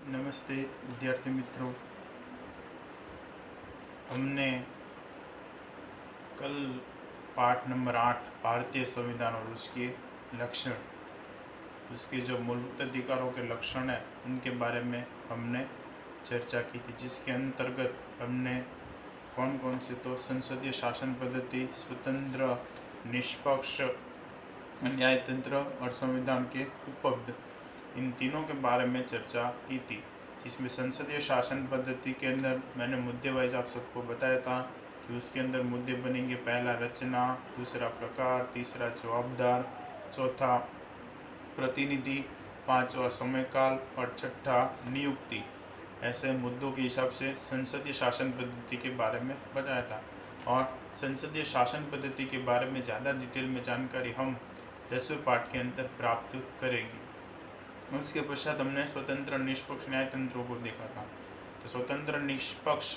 नमस्ते विद्यार्थी मित्रों। हमने कल पाठ नंबर 8 भारतीय संविधान और उसके लक्षण, उसके जो मूलभूत अधिकारों के लक्षण हैं उनके बारे में हमने चर्चा की थी, जिसके अंतर्गत हमने कौन कौन से तो संसदीय शासन पद्धति, स्वतंत्र निष्पक्ष न्यायतंत्र और संविधान के उपलब्ध, इन तीनों के बारे में चर्चा की थी। जिसमें संसदीय शासन पद्धति के अंदर मैंने मुद्दे वाइज आप सबको बताया था कि उसके अंदर मुद्दे बनेंगे, पहला रचना, दूसरा प्रकार, तीसरा जवाबदार, चौथा प्रतिनिधि, पांचवा समयकाल और छठा नियुक्ति। ऐसे मुद्दों के हिसाब से संसदीय शासन पद्धति के बारे में बताया था। और संसदीय शासन पद्धति के बारे में ज़्यादा डिटेल में जानकारी हम 10वें पाठ के अंदर प्राप्त करेंगे। उसके पश्चात हमने स्वतंत्र निष्पक्ष न्यायतंत्रों को देखा था। तो स्वतंत्र निष्पक्ष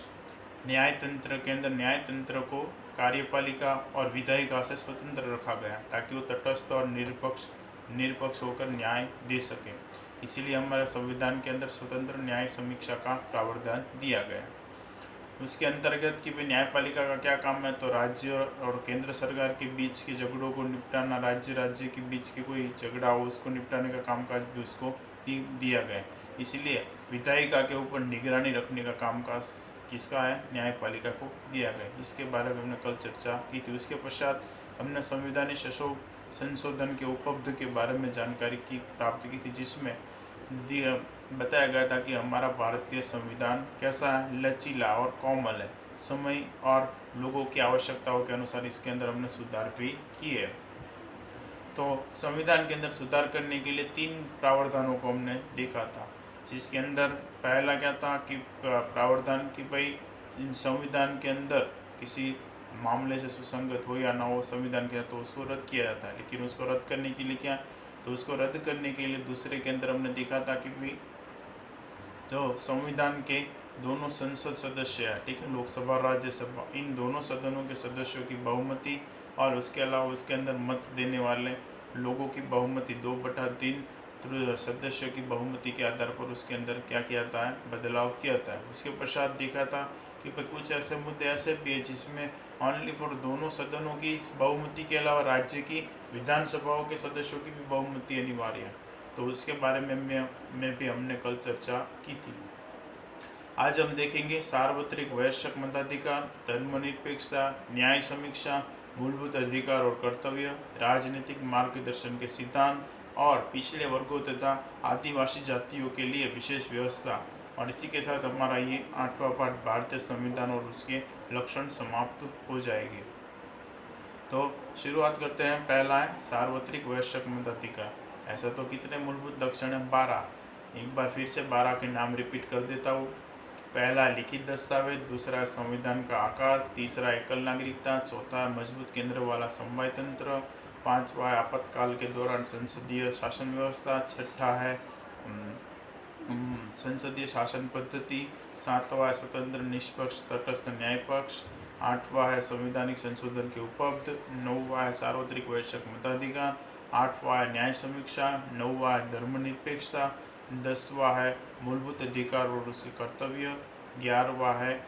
न्यायतंत्र के अंदर न्यायतंत्र को कार्यपालिका और विधायिका से स्वतंत्र रखा गया ताकि वो तटस्थ और निरपक्ष होकर न्याय दे सके। इसीलिए हमारे संविधान के अंदर स्वतंत्र न्याय समीक्षा का प्रावधान दिया गया। उसके अंतर्गत कि भाई न्यायपालिका का क्या काम है, तो राज्य और केंद्र सरकार के बीच के झगड़ों को निपटाना, राज्य के बीच के कोई झगड़ा हो उसको निपटाने का कामकाज भी उसको दिया गया। इसलिए विधायिका के ऊपर निगरानी रखने का कामकाज किसका है, न्यायपालिका को दिया गया। इसके बारे में हमने कल चर्चा की थी। उसके पश्चात हमने संवैधानिक संशोधन के उपलब्ध के बारे में जानकारी प्राप्त की थी, जिसमें बताया गया था कि हमारा भारतीय संविधान कैसा है, लचीला और कोमल है। समय और लोगों की आवश्यकताओं के अनुसार इसके अंदर हमने सुधार भी किए। तो संविधान के अंदर सुधार करने के लिए 3 प्रावधानों को हमने देखा था, जिसके अंदर पहला क्या था कि प्रावधान कि भाई संविधान के अंदर किसी मामले से सुसंगत हो या ना हो संविधान के, तो उसको रद्द किया जाता है। लेकिन उसको रद्द करने के लिए क्या, तो उसको रद्द करने के लिए दूसरे के अंदर हमने देखा था कि भाई जो संविधान के दोनों संसद सदस्य है, ठीक है, लोकसभा राज्यसभा, इन दोनों सदनों के सदस्यों की बहुमति और उसके अलावा उसके अंदर मत देने वाले लोगों की बहुमति 2/3 सदस्यों की बहुमति के आधार पर उसके अंदर क्या किया जाता है, बदलाव किया जाता है। उसके पश्चात देखा था कि कुछ ऐसे मुद्दे ऐसे भी है जिसमें ऑनली फॉर दोनों सदनों की बहुमति के अलावा राज्य की विधानसभाओं के सदस्यों की भी बहुमति अनिवार्य है। तो उसके बारे में भी हमने कल चर्चा की थी। आज हम देखेंगे सार्वत्रिक वयस्क मताधिकार, धर्मनिरपेक्षता, न्याय समीक्षा, मूलभूत अधिकार और कर्तव्य, राजनीतिक मार्गदर्शन के सिद्धांत और पिछड़े वर्गों तथा आदिवासी जातियों के लिए विशेष व्यवस्था। और इसी के साथ हमारा ये 8वां पाठ भारतीय संविधान और उसके लक्षण समाप्त हो जाएंगे। तो शुरुआत करते हैं। पहला है सार्वत्रिक वयस्क मताधिकार। ऐसा तो कितने मूलभूत लक्षण हैं, 12। एक बार फिर से 12 के नाम रिपीट कर देता हूँ। पहला है लिखित दस्तावेज, दूसरा है संविधान का आकार, तीसरा एकल नागरिकता, चौथा है मजबूत केंद्र वाला समवाय तंत्र, 5वां है आपातकाल के दौरान संसदीय शासन व्यवस्था, छठा है संसदीय शासन पद्धति, 7वां है स्वतंत्र निष्पक्ष तटस्थ न्याय पक्ष, 8वां है संवैधानिक संशोधन के उपलब्ध, 9वां है सार्वत्रिक वयस्क मताधिकार, 8वां है न्याय समीक्षा, 9वां है धर्मनिरपेक्षता, 10वां है मूलभूत अधिकार और उसके कर्तव्य, 11वां है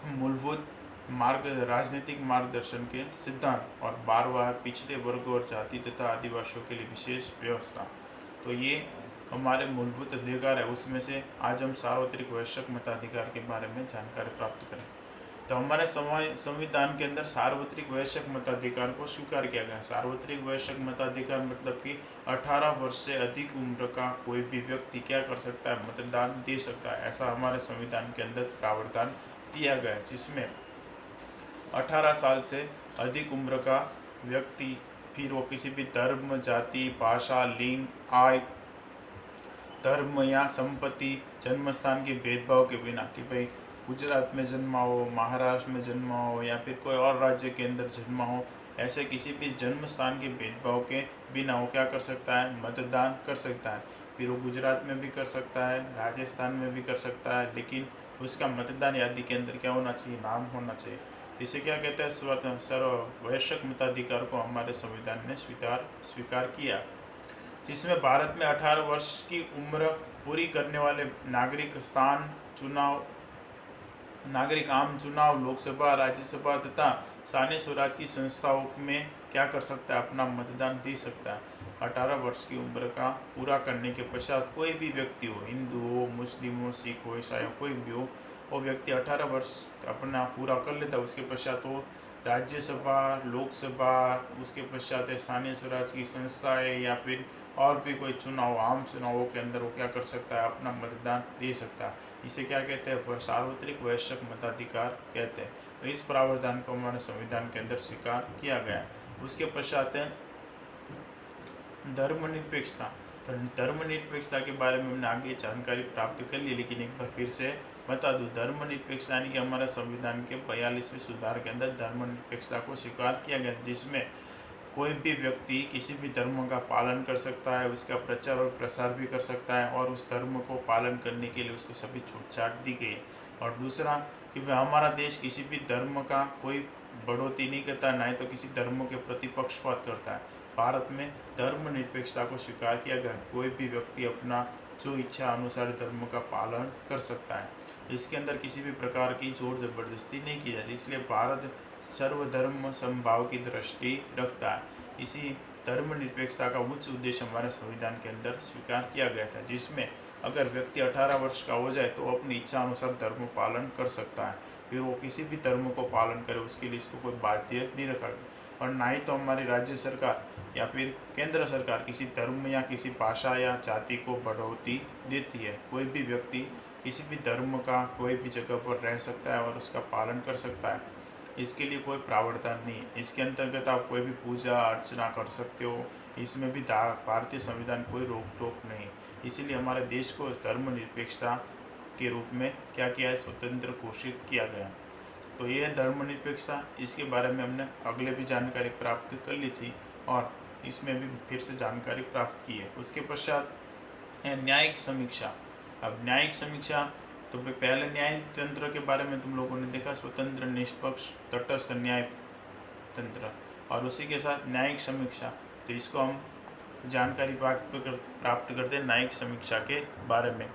मूलभूत राजनीतिक मार्गदर्शन के सिद्धांत और 12वां है पिछड़े वर्ग और जाति तथा आदिवासियों के लिए विशेष व्यवस्था। तो ये हमारे मूलभूत अधिकार है, उसमें से आज हम सार्वत्रिक वयस्क मताधिकार के बारे में जानकारी प्राप्त करें। तो हमारे संविधान के अंदर सार्वत्रिक वयस्क मताधिकार को स्वीकार किया गया। सार्वत्रिक वयस्क मताधिकार मतलब कि 18 वर्ष से अधिक उम्र का कोई भी व्यक्ति क्या कर सकता है, मतदान दे सकता है। ऐसा हमारे संविधान के अंदर प्रावधान दिया गया है, जिसमें 18 साल से अधिक उम्र का व्यक्ति, फिर वो किसी भी धर्म, जाति, भाषा, लिंग, आय, धर्म या संपत्ति, जन्म स्थान के भेदभाव के बिना कि भाई गुजरात में जन्मा हो, महाराष्ट्र में जन्मा हो या फिर कोई और राज्य के अंदर जन्मा हो, ऐसे किसी भी जन्म स्थान के भेदभाव के बिना वो क्या कर सकता है, मतदान कर सकता है। फिर वो गुजरात में भी कर सकता है, राजस्थान में भी कर सकता है, लेकिन उसका मतदान यादी के अंदर क्या होना चाहिए, नाम होना चाहिए। इसे क्या कहते हैं, सर्व वयस्क मताधिकार को हमारे संविधान ने स्वीकार किया, जिसमें भारत में 18 वर्ष की उम्र पूरी करने वाले नागरिक आम चुनाव, लोकसभा, राज्यसभा तथा स्थानीय स्वराज की संस्थाओं में क्या कर सकता है? अपना मतदान दे सकता है। 18 वर्ष की उम्र का पूरा करने के पश्चात कोई भी व्यक्ति हो, हिंदू हो, मुस्लिम हो, सिख हो, ईसाई हो, कोई भी हो, वो व्यक्ति 18 वर्ष अपना पूरा कर लेता है। उसके पश्चात वो राज्यसभा, लोकसभा, उसके पश्चात स्थानीय स्वराज की संस्थाएं या फिर और भी कोई चुनाव, आम चुनावों के अंदर वो क्या कर सकता है? अपना मतदान दे सकता है। इसे क्या कहते हैं? सार्वत्रिक वैश्विक मताधिकार कहते हैं। तो इस प्रावधान को हमारे संविधान के अंदर स्वीकार किया गया है। उसके पश्चात है धर्मनिरपेक्षता। तो धर्मनिरपेक्षता के बारे में हमने आगे जानकारी प्राप्त कर ली, लेकिन एक बार फिर से बता दूं, धर्मनिरपेक्षता यानी कि हमारे संविधान के 42वें सुधार के अंदर धर्मनिरपेक्षता को स्वीकार किया गया, जिसमें कोई भी व्यक्ति किसी भी धर्म का पालन कर सकता है, उसका प्रचार और प्रसार भी कर सकता है, और उस धर्म को पालन करने के लिए उसको सभी छूट छाट दी गई। और दूसरा कि भाई हमारा देश किसी भी धर्म का कोई बढ़ोतरी नहीं करता, ना ही तो किसी धर्म के प्रति पक्षपात करता है। भारत में धर्मनिरपेक्षता को स्वीकार किया गया है। कोई भी व्यक्ति अपना जो इच्छा अनुसार धर्म का पालन कर सकता है। इसके अंदर किसी भी प्रकार की जोर जबरदस्ती नहीं की जाती, इसलिए भारत सर्वधर्म समभाव की दृष्टि रखता है। इसी धर्मनिरपेक्षता का उच्च उद्देश्य हमारे संविधान के अंदर स्वीकार किया गया था, जिसमें अगर व्यक्ति 18 वर्ष का हो जाए तो अपनी इच्छा अनुसार धर्म पालन कर सकता है, फिर वो किसी भी धर्म को पालन करे उसके लिए इसको कोई बाध्य नहीं रखा गया। और ना ही तो हमारी राज्य सरकार या फिर केंद्र सरकार किसी धर्म या किसी भाषा या जाति को बढ़ोतरी देती है। कोई भी व्यक्ति किसी भी धर्म का कोई भी जगह पर रह सकता है और उसका पालन कर सकता है, इसके लिए कोई प्रावधान नहीं है। इसके अंतर्गत आप कोई भी पूजा अर्चना कर सकते हो, इसमें भी भारतीय संविधान कोई रोक टोक नहीं। इसीलिए हमारे देश को धर्मनिरपेक्षता के रूप में क्या किया है? स्वतंत्र घोषित किया गया। तो ये है धर्मनिरपेक्षता। इसके बारे में हमने अगले भी जानकारी प्राप्त कर ली थी और इसमें भी फिर से जानकारी प्राप्त की है। उसके पश्चात है न्यायिक समीक्षा। अब न्यायिक समीक्षा, तो पहले न्याय तंत्र के बारे में तुम लोगों ने देखा, स्वतंत्र, निष्पक्ष, तटस्थ न्याय तंत्र, और उसी के साथ न्यायिक समीक्षा। तो इसको हम जानकारी प्राप्त करते हैं न्यायिक समीक्षा के बारे में।